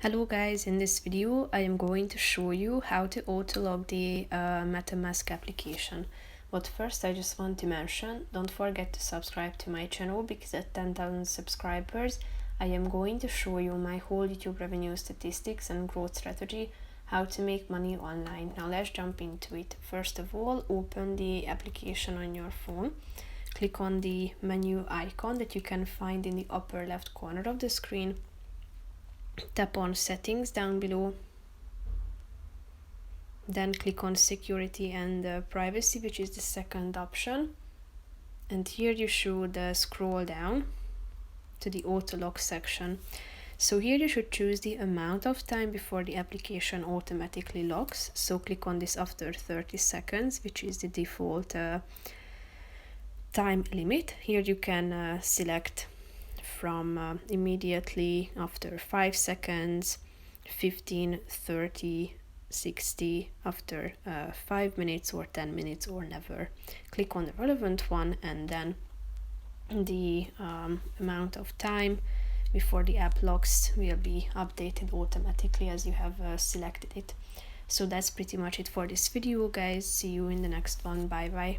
Hello guys, in this video I am going to show you how to auto-log the MetaMask application. But first I just want to mention, don't forget to subscribe to my channel because at 10,000 subscribers I am going to show you my whole YouTube revenue statistics and growth strategy, how to make money online. Now let's jump into it. First of all, open the application on your phone. Click on the menu icon that you can find in the upper left corner of the screen. Tap on settings down below, then click on security and privacy, which is the second option, and here you should scroll down to the auto log section. So here you should choose the amount of time before the application automatically logs. So click on this after 30 seconds, which is the default time limit. Here you can select from immediately, after 5 seconds, 15, 30, 60, after 5 minutes or 10 minutes or never. Click on the relevant one and then the amount of time before the app logs will be updated automatically as you have selected it. So that's pretty much it for this video guys. See you in the next one. Bye bye.